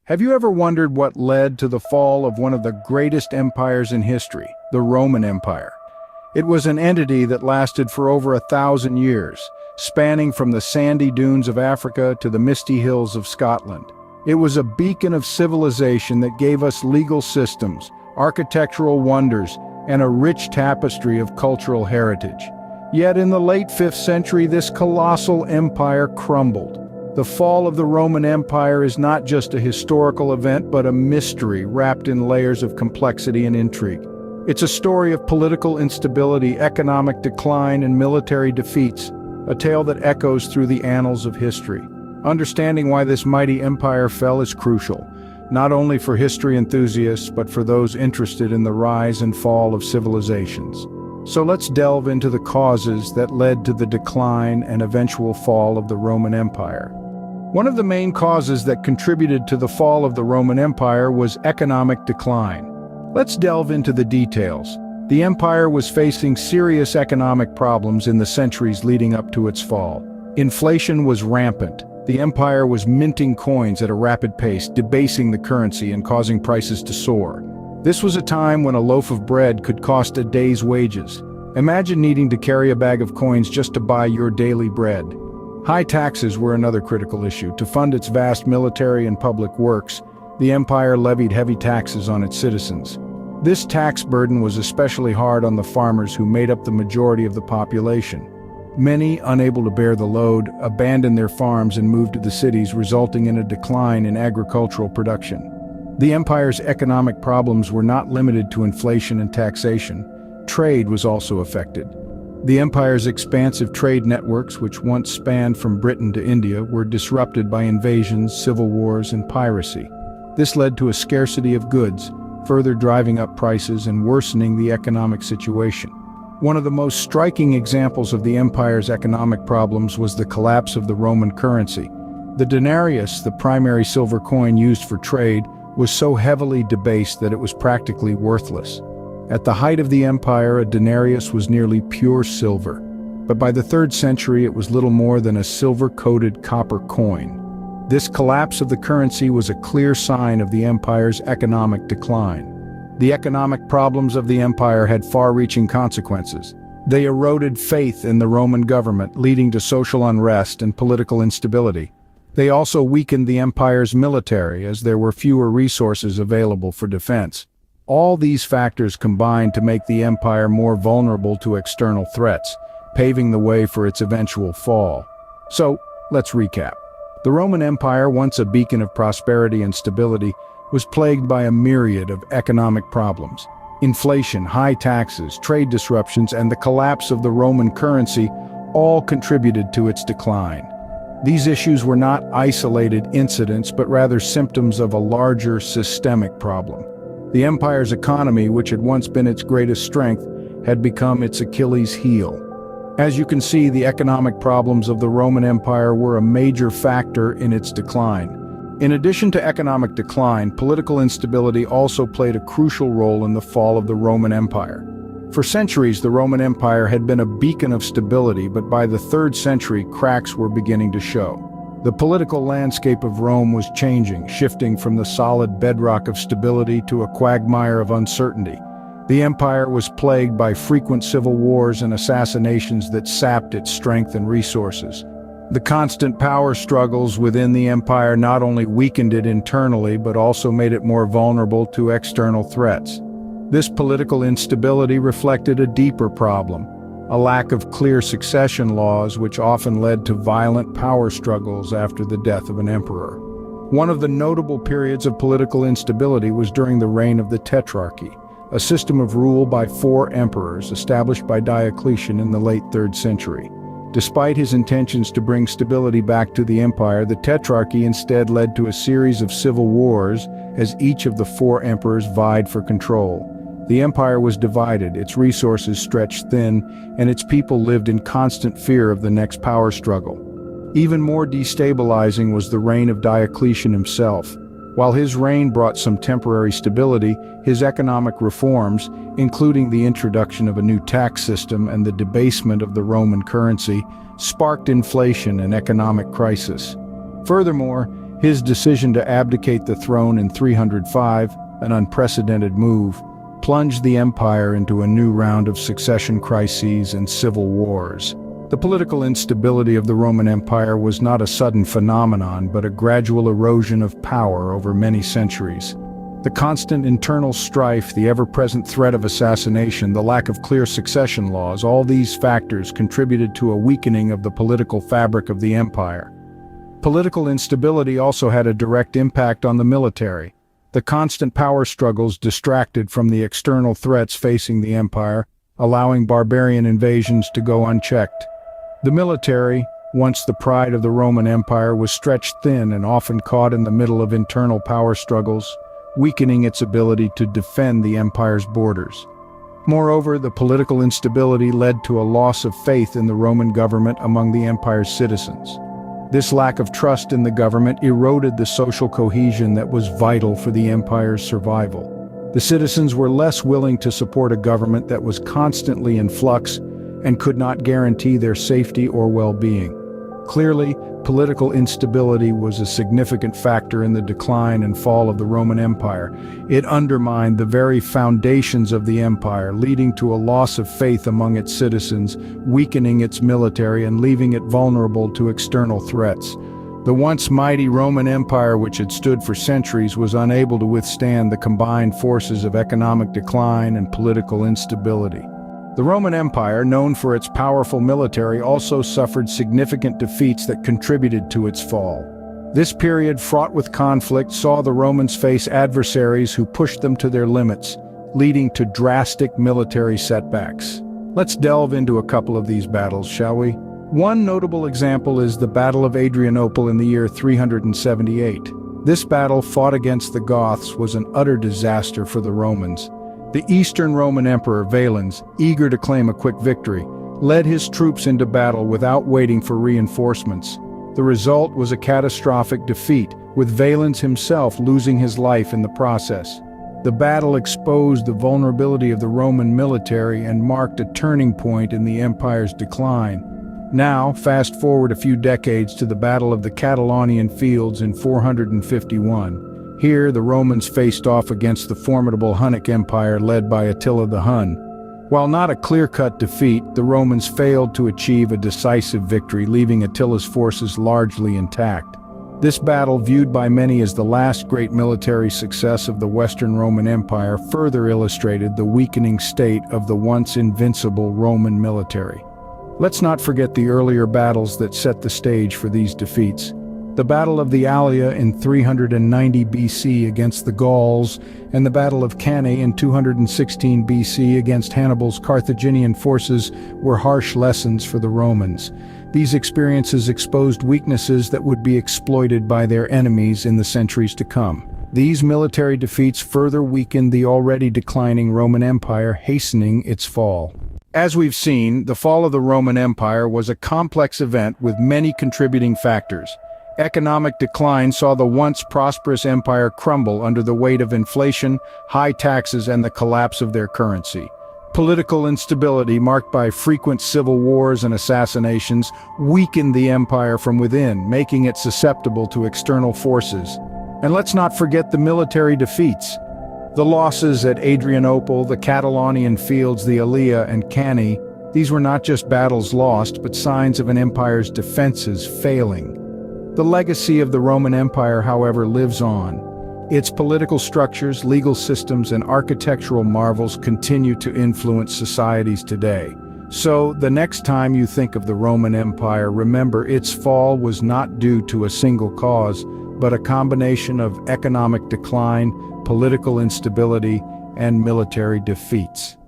Have you ever wondered what led to the fall of one of the greatest empires in history, the Roman Empire? It was an entity that lasted for over 1,000 years, spanning from the sandy dunes of Africa to the misty hills of Scotland. It was a beacon of civilization that gave us legal systems, architectural wonders, and a rich tapestry of cultural heritage. Yet in the late 5th century, this colossal empire crumbled. The fall of the Roman Empire is not just a historical event, but a mystery wrapped in layers of complexity and intrigue. It's a story of political instability, economic decline, and military defeats, a tale that echoes through the annals of history. Understanding why this mighty empire fell is crucial, not only for history enthusiasts, but for those interested in the rise and fall of civilizations. So let's delve into the causes that led to the decline and eventual fall of the Roman Empire. One of the main causes that contributed to the fall of the Roman Empire was economic decline. Let's delve into the details. The empire was facing serious economic problems in the centuries leading up to its fall. Inflation was rampant. The empire was minting coins at a rapid pace, debasing the currency and causing prices to soar. This was a time when a loaf of bread could cost a day's wages. Imagine needing to carry a bag of coins just to buy your daily bread. High taxes were another critical issue. To fund its vast military and public works, the empire levied heavy taxes on its citizens. This tax burden was especially hard on the farmers who made up the majority of the population. Many, unable to bear the load, abandoned their farms and moved to the cities, resulting in a decline in agricultural production. The empire's economic problems were not limited to inflation and taxation. Trade was also affected. The empire's expansive trade networks, which once spanned from Britain to India, were disrupted by invasions, civil wars, and piracy. This led to a scarcity of goods, further driving up prices and worsening the economic situation. One of the most striking examples of the empire's economic problems was the collapse of the Roman currency. The denarius, the primary silver coin used for trade, was so heavily debased that it was practically worthless. At the height of the empire, a denarius was nearly pure silver, but by the 3rd century it was little more than a silver-coated copper coin. This collapse of the currency was a clear sign of the empire's economic decline. The economic problems of the empire had far-reaching consequences. They eroded faith in the Roman government, leading to social unrest and political instability. They also weakened the empire's military, as there were fewer resources available for defense. All these factors combined to make the empire more vulnerable to external threats, paving the way for its eventual fall. So, let's recap. The Roman Empire, once a beacon of prosperity and stability, was plagued by a myriad of economic problems. Inflation, high taxes, trade disruptions, and the collapse of the Roman currency all contributed to its decline. These issues were not isolated incidents, but rather symptoms of a larger systemic problem. The empire's economy, which had once been its greatest strength, had become its Achilles heel. As you can see, the economic problems of the Roman Empire were a major factor in its decline. In addition to economic decline, political instability also played a crucial role in the fall of the Roman Empire. For centuries, the Roman Empire had been a beacon of stability, but by the 3rd century, cracks were beginning to show. The political landscape of Rome was changing, shifting from the solid bedrock of stability to a quagmire of uncertainty. The empire was plagued by frequent civil wars and assassinations that sapped its strength and resources. The constant power struggles within the empire not only weakened it internally, but also made it more vulnerable to external threats. This political instability reflected a deeper problem, a lack of clear succession laws, which often led to violent power struggles after the death of an emperor. One of the notable periods of political instability was during the reign of the Tetrarchy, a system of rule by 4 emperors established by Diocletian in the late 3rd century. Despite his intentions to bring stability back to the empire, the Tetrarchy instead led to a series of civil wars as each of the 4 emperors vied for control. The empire was divided, its resources stretched thin, and its people lived in constant fear of the next power struggle. Even more destabilizing was the reign of Diocletian himself. While his reign brought some temporary stability, his economic reforms, including the introduction of a new tax system and the debasement of the Roman currency, sparked inflation and economic crisis. Furthermore, His decision to abdicate the throne in 305, an unprecedented move, plunged the empire into a new round of succession crises and civil wars. The political instability of the Roman Empire was not a sudden phenomenon, but a gradual erosion of power over many centuries. The constant internal strife, the ever-present threat of assassination, the lack of clear succession laws, all these factors contributed to a weakening of the political fabric of the empire. Political instability also had a direct impact on the military. The constant power struggles distracted from the external threats facing the empire, allowing barbarian invasions to go unchecked. The military, once the pride of the Roman Empire, was stretched thin and often caught in the middle of internal power struggles, weakening its ability to defend the empire's borders. Moreover, the political instability led to a loss of faith in the Roman government among the empire's citizens. This lack of trust in the government eroded the social cohesion that was vital for the empire's survival. The citizens were less willing to support a government that was constantly in flux and could not guarantee their safety or well-being. Clearly, political instability was a significant factor in the decline and fall of the Roman Empire. It undermined the very foundations of the empire, leading to a loss of faith among its citizens, weakening its military and leaving it vulnerable to external threats. The once mighty Roman Empire, which had stood for centuries, was unable to withstand the combined forces of economic decline and political instability. The Roman Empire, known for its powerful military, also suffered significant defeats that contributed to its fall. This period, fraught with conflict, saw the Romans face adversaries who pushed them to their limits, leading to drastic military setbacks. Let's delve into a couple of these battles, shall we? One notable example is the Battle of Adrianople in the year 378. This battle, fought against the Goths, was an utter disaster for the Romans. The Eastern Roman Emperor Valens, eager to claim a quick victory, led his troops into battle without waiting for reinforcements. The result was a catastrophic defeat, with Valens himself losing his life in the process. The battle exposed the vulnerability of the Roman military and marked a turning point in the empire's decline. Now, fast forward a few decades to the Battle of the Catalaunian Fields in 451. Here, the Romans faced off against the formidable Hunnic Empire led by Attila the Hun. While not a clear-cut defeat, the Romans failed to achieve a decisive victory, leaving Attila's forces largely intact. This battle, viewed by many as the last great military success of the Western Roman Empire, further illustrated the weakening state of the once invincible Roman military. Let's not forget the earlier battles that set the stage for these defeats. The Battle of the Allia in 390 BC against the Gauls, and the Battle of Cannae in 216 BC against Hannibal's Carthaginian forces were harsh lessons for the Romans. These experiences exposed weaknesses that would be exploited by their enemies in the centuries to come. These military defeats further weakened the already declining Roman Empire, hastening its fall. As we've seen, the fall of the Roman Empire was a complex event with many contributing factors. Economic decline saw the once prosperous empire crumble under the weight of inflation, high taxes, and the collapse of their currency. Political instability, marked by frequent civil wars and assassinations, weakened the empire from within, making it susceptible to external forces. And let's not forget the military defeats. The losses at Adrianople, the Catalaunian Fields, the Allia, and Cannae, these were not just battles lost, but signs of an empire's defenses failing. The legacy of the Roman Empire, however, lives on. Its political structures, legal systems, and architectural marvels continue to influence societies today. So, the next time you think of the Roman Empire, remember its fall was not due to a single cause, but a combination of economic decline, political instability, and military defeats.